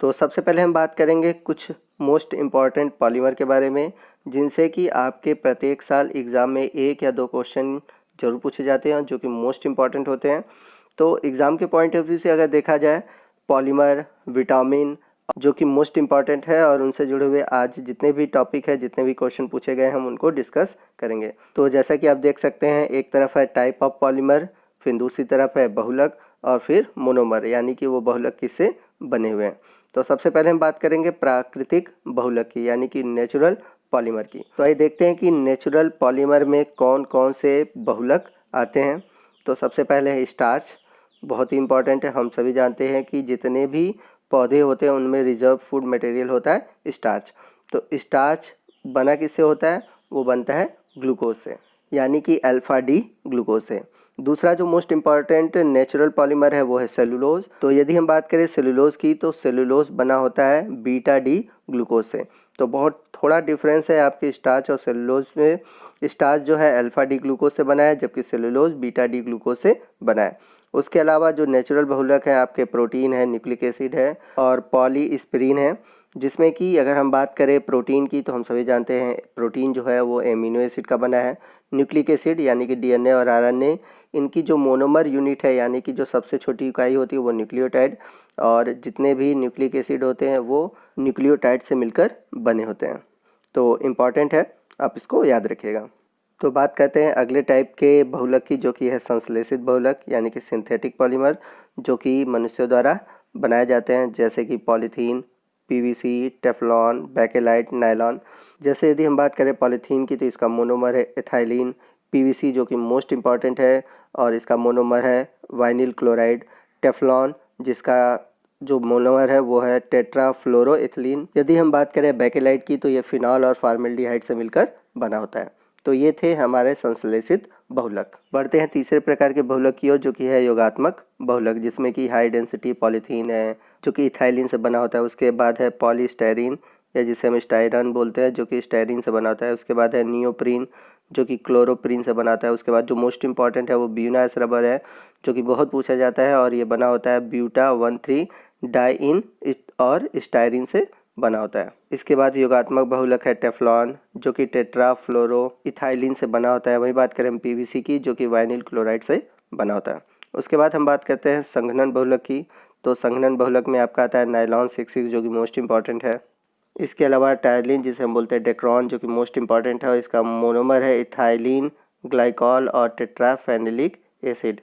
तो सबसे पहले हम बात करेंगे कुछ मोस्ट इम्पॉर्टेंट पॉलीमर के बारे में, जिनसे कि आपके प्रत्येक साल एग्ज़ाम में 1 या 2 क्वेश्चन ज़रूर पूछे जाते हैं जो कि मोस्ट इम्पॉर्टेंट होते हैं। तो एग्ज़ाम के पॉइंट ऑफ व्यू से अगर देखा जाए, पॉलीमर, विटामिन जो कि मोस्ट इम्पॉर्टेंट है, और उनसे जुड़े हुए आज जितने भी टॉपिक है, जितने भी क्वेश्चन पूछे गए, हम उनको डिस्कस करेंगे। तो जैसा कि आप देख सकते हैं, एक तरफ है टाइप ऑफ पॉलीमर, फिर दूसरी तरफ है बहुलक, और फिर मोनोमर, यानी कि वो बहुलक किससे बने हुए हैं। तो सबसे पहले हम बात करेंगे प्राकृतिक बहुलक की, यानी कि नेचुरल पॉलीमर की। तो आइए देखते हैं कि नेचुरल पॉलीमर में कौन कौन से बहुलक आते हैं। तो सबसे पहले है स्टार्च, बहुत ही इंपॉर्टेंट है। हम सभी जानते हैं कि जितने भी पौधे होते हैं उनमें रिजर्व फूड मटेरियल होता है स्टार्च। तो स्टार्च बना किससे होता है? वो बनता है ग्लूकोज से, यानी कि अल्फा डी ग्लूकोज से। दूसरा जो मोस्ट इम्पॉर्टेंट नेचुरल पॉलीमर है वो है सेलुलोज। तो यदि हम बात करें सेलुलोज की, तो सेलुलोज बना होता है बीटा डी ग्लूकोज से। तो बहुत थोड़ा डिफरेंस है आपके स्टार्च और सेलुलोज में। स्टार्च जो है अल्फा डी ग्लूकोज से बना है, जबकि सेलुलोज बीटा डी ग्लूकोज से बना है। उसके अलावा जो नेचुरल बहुलक है आपके प्रोटीन है, न्यूक्लिक एसिड है और पॉलीस्पिरीन है, जिसमें कि अगर हम बात करें प्रोटीन की, तो हम सभी जानते हैं प्रोटीन जो है वो एमिनो एसिड का बना है। न्यूक्लिक एसिड यानी कि डीएनए और आरएनए, इनकी जो मोनोमर यूनिट है, यानी कि जो सबसे छोटी इकाई होती है वो न्यूक्लियोटाइड, और जितने भी न्यूक्लिक एसिड होते हैं वो न्यूक्लियोटाइड से मिलकर बने होते हैं। तो इम्पॉर्टेंट है, आप इसको याद रखिएगा। तो बात करते हैं अगले टाइप के बहुलक की, जो कि है संश्लेषित बहुलक, यानी कि सिंथेटिक पॉलीमर, जो कि मनुष्यों द्वारा बनाए जाते हैं, जैसे कि polythene, PVC, Teflon, bakelite, nylon. जैसे यदि हम बात करें पॉलीथीन की, तो इसका मोनोमर है एथाइलिन। पीवीसी जो कि मोस्ट इम्पॉर्टेंट है, और इसका मोनोमर है वाइनिल क्लोराइड। टेफ्लॉन जिसका जो मोनोमर है वो है टेट्राफ्लोरोएथिलीन। यदि हम बात करें बेकेलाइट की, तो ये फिनॉल और फॉर्मेल्डिहाइड से मिलकर बना होता है। तो ये थे हमारे संश्लेषित बहुलक। बढ़ते हैं तीसरे प्रकार के बहुलक की ओर, जो कि है योगात्मक बहुलक, जिसमें कि हाई डेंसिटी पॉलीथीन है जो कि इथाइलिन से बना होता है। उसके बाद है पॉलीस्टायरीन, या जिसे हम स्टायरन बोलते हैं, जो कि स्टायरीन से बना होता है। उसके बाद है नियोप्रीन, जो कि क्लोरोप्रीन से बनाता है। उसके बाद जो मोस्ट इंपॉर्टेंट है वो ब्यूनास रबर है, जो कि बहुत पूछा जाता है, और ये बना होता है ब्यूटा 13 डाइन और स्टायरीन से बना होता है। इसके बाद योगात्मक बहुलक है टेफ्लॉन, जो कि टेट्राफ्लोरो इथाइलिन से बना होता है। वही बात करें हम पीवीसी की, जो कि वाइनिल क्लोराइड से बना होता है। उसके बाद हम बात करते हैं संघनन बहुलक की। तो संघनन बहुलक में आपका आता है नायलॉन 66, जो कि मोस्ट इंपॉर्टेंट है। इसके अलावा टायलिन, जिसे हम बोलते हैं डेक्रोन, जो कि मोस्ट इंपॉर्टेंट है, और इसका मोनोमर है इथाइलिन ग्लाइकॉल और टेट्राफेनिलिक एसिड।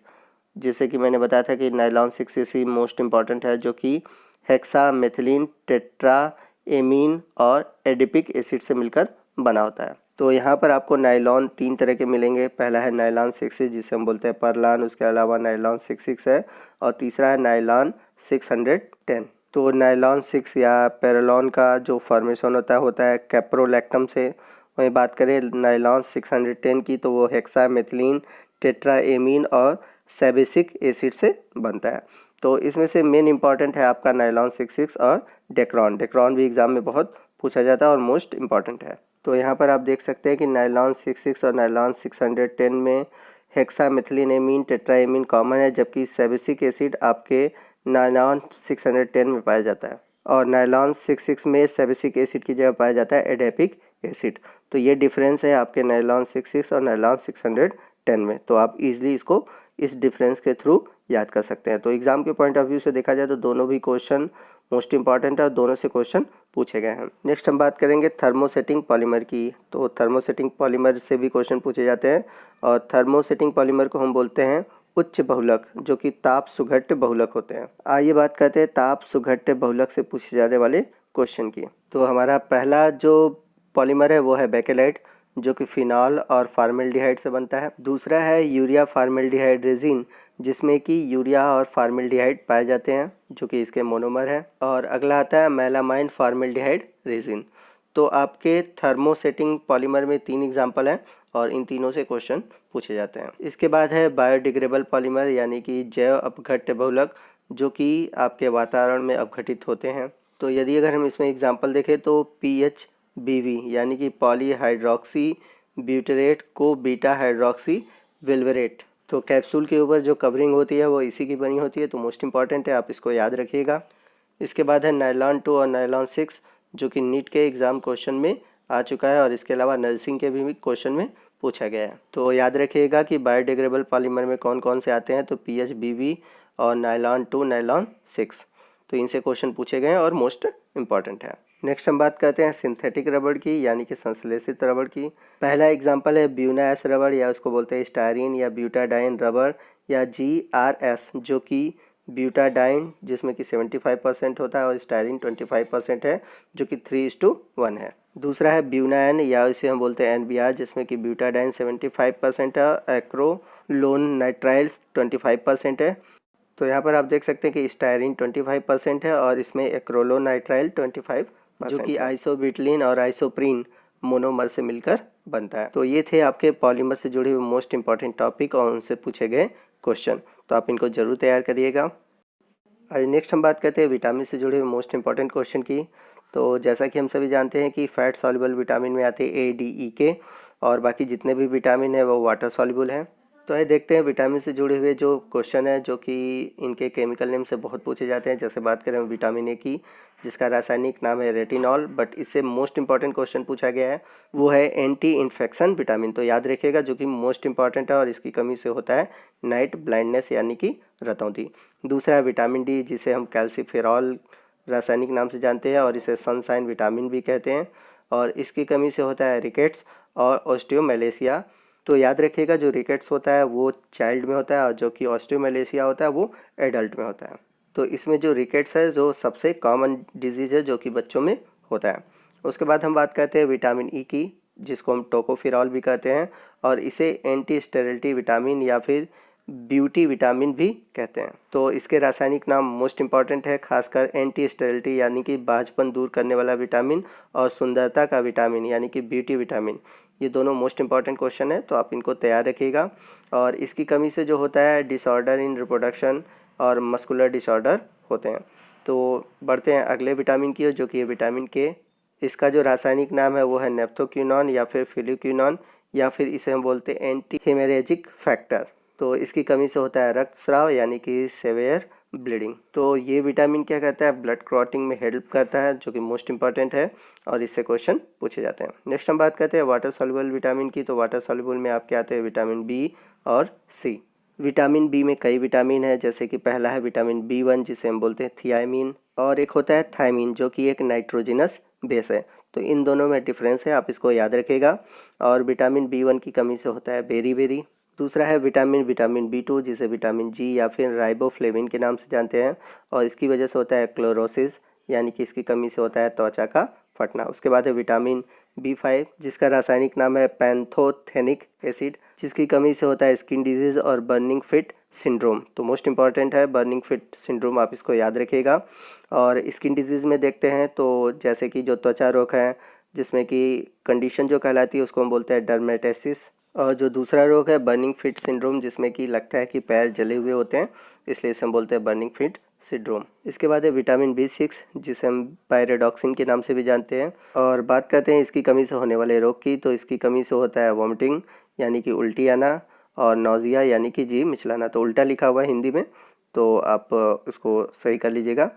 जैसे कि मैंने बताया था कि नायलॉन 6 मोस्ट इंपॉर्टेंट है, जो कि हेक्सामेथिलीन टेट्रा एमीन और एडिपिक एसिड से मिलकर बना होता है। तो यहाँ पर आपको नायलॉन 3 तरह के मिलेंगे। पहला है नायलॉन 6 जिसे हम बोलते हैं परलान, उसके अलावा नायलॉन 66 है, और तीसरा है नायलॉन 610। तो नायलॉन 6 या पेरोलॉन का जो फॉर्मेशन होता है कैप्रोलैक्टम से। वहीं बात करें नायलॉन 610 की, तो वो हेक्सामेथिलीन टेट्राएमीन और सैबिसिक एसिड से बनता है। तो इसमें से मेन इंपॉर्टेंट है आपका नायलॉन 66 और डेक्रोन। डेक्रोन भी एग्जाम में बहुत पूछा जाता है और मोस्ट इंपॉर्टेंट है। तो यहाँ पर आप देख सकते हैं कि नायलॉन 66 और नायलॉन 610 में हेक्सामेथिलीन एमीन टेट्राएमीन कॉमन है, जबकि सैबिसिक एसिड आपके नायलॉन 610 में पाया जाता है, और नायलॉन 66 में सैबिसिक एसिड की जगह पाया जाता है एडेपिक एसिड। तो ये डिफरेंस है आपके नायलॉन 66 और नायलॉन 610 में। तो आप इजीली इसको इस डिफरेंस के थ्रू याद कर सकते हैं। तो एग्जाम के पॉइंट ऑफ व्यू से देखा जाए तो दोनों भी क्वेश्चन मोस्ट इंपॉर्टेंट है और दोनों से क्वेश्चन पूछे गए हैं। नेक्स्ट हम बात करेंगे थर्मोसेटिंग पॉलीमर की। तो थर्मोसेटिंग पॉलीमर से भी क्वेश्चन पूछे जाते हैं, और थर्मोसेटिंग पॉलीमर को हम बोलते हैं उच्च बहुलक, जो कि ताप सुघट्य बहुलक होते हैं। आइए बात करते हैं ताप सुघट्य बहुलक से पूछे जाने वाले क्वेश्चन की। तो हमारा पहला जो पॉलीमर है वो है बेकेलाइट, जो कि फिनॉल और फार्मेल्डिहाइड से बनता है। दूसरा है यूरिया फार्मेल्डिहाइड रेजिन, जिसमें कि यूरिया और फार्मेल्डिहाइड पाए जाते हैं, जो कि इसके मोनोमर है। और अगला आता है मेलामाइन फार्मेल्डिहाइड रेजिन। तो आपके थर्मोसेटिंग पॉलीमर में 3 एग्जाम्पल हैं, और इन तीनों से क्वेश्चन पूछे जाते हैं। इसके बाद है बायोडिग्रेडेबल पॉलीमर, यानी कि जैव अपघट्य बहुलक, जो कि आपके वातावरण में अपघटित होते हैं। तो यदि अगर हम इसमें एग्जाम्पल देखें, तो PHBV यानी कि पॉलीहाइड्रोक्सी ब्यूटेरेट को बीटा हाइड्रोक्सी विल्वरेट। तो कैप्सूल के ऊपर जो कवरिंग होती है वो इसी की बनी होती है। तो मोस्ट इंपॉर्टेंट है, आप इसको याद रखिएगा। इसके बाद है नायलॉन 2 और नायलॉन 6 जो कि नीट के एग्ज़ाम क्वेश्चन में आ चुका है और इसके अलावा नर्सिंग के भी क्वेश्चन में पूछा गया है। तो याद रखिएगा कि बायोडिग्रेडेबल पॉलीमर में कौन कौन से आते हैं, तो PHBB और नायलॉन 2, नायलॉन 6, तो इनसे क्वेश्चन पूछे गए हैं और मोस्ट इम्पॉर्टेंट है। नेक्स्ट हम बात करते हैं सिंथेटिक रबड़ की, यानी कि संश्लेषित रबड़ की। पहला एग्जांपल है ब्यूनास रबड़, या उसको बोलते हैं स्टायरीन या ब्यूटाडाइन रबड़, या GRS जो कि ब्यूटाडाइन जिसमें कि 75% होता है और स्टायरीन 25% है, जो कि 3:1 है। दूसरा है ब्यूनान, या इसे हम बोलते हैं NBR, जिसमें कि ब्यूटाडाइन 75% है, एक्रोलोन नाइट्राइल्स 25% है। तो यहाँ पर आप देख सकते हैं कि स्टायरीन 25% है और इसमें एक्रोलोनाइट्राइल 25%, जो कि आइसोब्यूटिलीन और आइसोप्रीन मोनोमर से मिलकर बनता है। तो ये थे आपके पॉलीमर से जुड़े हुए मोस्ट इंपॉर्टेंट टॉपिक और उनसे पूछे गए क्वेश्चन, तो आप इनको जरूर तैयार करिएगा। आज नेक्स्ट हम बात करते हैं विटामिन से जुड़े हुए मोस्ट इंपॉर्टेंट क्वेश्चन की। तो जैसा कि हम सभी जानते हैं कि फैट सॉल्युबल विटामिन में आते हैं A, D, E, K, और बाकी जितने भी विटामिन है वो वाटर सॉल्युबल है। तो ये देखते हैं विटामिन से जुड़े हुए जो क्वेश्चन है, जो कि इनके केमिकल नेम से बहुत पूछे जाते हैं। जैसे बात करें विटामिन ए की, जिसका रासायनिक नाम है रेटिनॉल, बट इससे मोस्ट इंपॉर्टेंट क्वेश्चन पूछा गया है वो है एंटी इन्फेक्शन विटामिन। तो याद रखिएगा, जो कि मोस्ट इंपॉर्टेंट है और इसकी कमी से होता है नाइट ब्लाइंडनेस यानी कि रतौंधी। दूसरा है विटामिन डी, जिसे हम कैल्सीफेरॉल रासायनिक नाम से जानते हैं और इसे सनसाइन विटामिन भी कहते हैं, और इसकी कमी से होता है रिकेट्स और ऑस्टियोमेलेशिया। तो याद रखिएगा, जो रिकेट्स होता है वो चाइल्ड में होता है और जो कि ऑस्टियोमेलेशिया होता है वो एडल्ट में होता है। तो इसमें जो रिकेट्स है जो सबसे कॉमन डिजीज़ है जो कि बच्चों में होता है। उसके बाद हम बात करते हैं विटामिन ई की, जिसको हम टोकोफिरॉल भी कहते हैं, और इसे एंटी स्टेरिलिटी विटामिन या फिर ब्यूटी विटामिन भी कहते हैं। तो इसके रासायनिक नाम मोस्ट इंपॉर्टेंट है, खासकर एंटी स्टेरिलिटी यानी कि बाझपन दूर करने वाला विटामिन, और सुंदरता का विटामिन यानी कि ब्यूटी विटामिन। ये दोनों मोस्ट इंपॉर्टेंट क्वेश्चन है, तो आप इनको तैयार रखिएगा। और इसकी कमी से जो होता है डिसऑर्डर इन रिप्रोडक्शन और मस्कुलर डिसऑर्डर होते हैं। तो बढ़ते हैं अगले विटामिन की, जो कि है विटामिन के। इसका जो रासायनिक नाम है वो है नेप्थोक्विनॉन या फिर फिलिक्विनॉन, या फिर इसे हम बोलते हैं एंटी हेमरेजिक फैक्टर। तो इसकी कमी से होता है रक्तस्राव यानी कि सेवियर ब्लीडिंग। तो ये विटामिन क्या करता है, ब्लड क्लॉटिंग में हेल्प करता है, जो कि मोस्ट इंपॉर्टेंट है और इससे क्वेश्चन पूछे जाते हैं। नेक्स्ट हम बात करते हैं वाटर सॉल्युबल विटामिन की। तो वाटर सॉल्युबल में आपके आते हैं विटामिन बी और सी। विटामिन बी में कई विटामिन है, जैसे कि पहला है विटामिन B1, जिसे हम बोलते हैं थियामीन, और एक होता है थायमीन जो कि एक नाइट्रोजिनस बेस है। तो इन दोनों में डिफरेंस है, आप इसको याद रखिएगा। और विटामिन B1 की कमी से होता है बेरी। दूसरा है विटामिन B2, जिसे विटामिन जी या फिर राइबोफ्लेविन के नाम से जानते हैं, और इसकी वजह से होता है क्लोरोसिस, यानी कि इसकी कमी से होता है त्वचा का फटना। उसके बाद है विटामिन B5, जिसका रासायनिक नाम है पैंथोथेनिक एसिड, जिसकी कमी से होता है स्किन डिजीज़ और बर्निंग फिट सिंड्रोम। तो मोस्ट इंपॉर्टेंट है बर्निंग फिट सिंड्रोम, आप इसको याद रखिएगा। और स्किन डिजीज़ में देखते हैं तो जैसे कि जो त्वचा रोग है, जिसमें कि कंडीशन जो कहलाती है उसको हम बोलते हैं डर्मेटोसिस, और जो दूसरा रोग है बर्निंग फिट सिंड्रोम, जिसमें कि लगता है कि पैर जले हुए होते हैं, इसलिए इसे हम बोलते हैं बर्निंग फिट सिंड्रोम। इसके बाद है विटामिन B6, जिसे हम पायरोडॉक्सिन के नाम से भी जानते हैं। और बात करते हैं इसकी कमी से होने वाले रोग की, तो इसकी कमी से होता है वॉमिटिंग यानी कि उल्टी आना, और नौजिया यानी कि जी मिचलाना। तो उल्टा लिखा हुआ है हिंदी में, तो आप उसको सही कर लीजिएगा।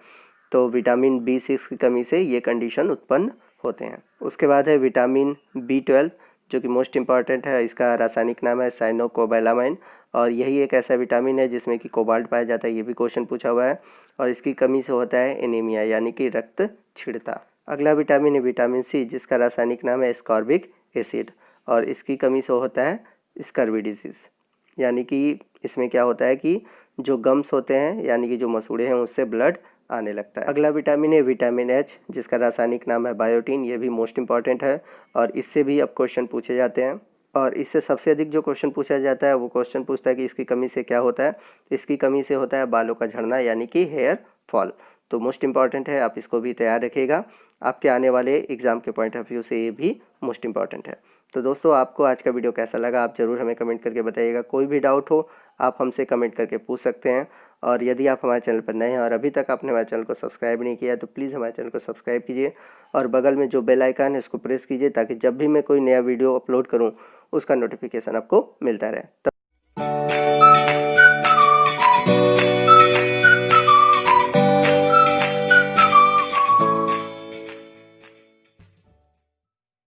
तो विटामिन B6 की कमी से ये कंडीशन उत्पन्न होते हैं। उसके बाद है विटामिन B12, जो कि मोस्ट इंपॉर्टेंट है। इसका रासायनिक नाम है साइनोकोबालामाइन, और यही एक ऐसा विटामिन है जिसमें कि कोबाल्ट पाया जाता है, ये भी क्वेश्चन पूछा हुआ है। और इसकी कमी से होता है एनीमिया यानी कि रक्त क्षीणता। अगला विटामिन है विटामिन सी, जिसका रासायनिक नाम है स्कॉर्बिक एसिड, और इसकी कमी से होता है स्कर्वी डिजीज़, यानी कि इसमें क्या होता है कि जो गम्स होते हैं यानी कि जो मसूड़े हैं उससे ब्लड आने लगता है। अगला विटामिन है विटामिन एच, जिसका रासायनिक नाम है बायोटीन, ये भी मोस्ट इंपॉर्टेंट है और इससे भी अब क्वेश्चन पूछे जाते हैं। और इससे सबसे अधिक जो क्वेश्चन पूछा जाता है वो क्वेश्चन पूछता है कि इसकी कमी से क्या होता है। इसकी कमी से होता है बालों का झड़ना यानी कि हेयर फॉल। तो मोस्ट इंपॉर्टेंट है, आप इसको भी तैयार रखिएगा। आपके आने वाले एग्जाम के पॉइंट ऑफ व्यू से ये भी मोस्ट इंपॉर्टेंट है। तो दोस्तों, आपको आज का वीडियो कैसा लगा आप ज़रूर हमें कमेंट करके बताइएगा। कोई भी डाउट हो आप हमसे कमेंट करके पूछ सकते हैं। और यदि आप हमारे चैनल पर नए हैं और अभी तक आपने हमारे चैनल को सब्सक्राइब नहीं किया है तो प्लीज़ हमारे चैनल को सब्सक्राइब कीजिए और बगल में जो बेल आइकन है उसको प्रेस कीजिए, ताकि जब भी मैं कोई नया वीडियो अपलोड करूं उसका नोटिफिकेशन आपको मिलता रहे।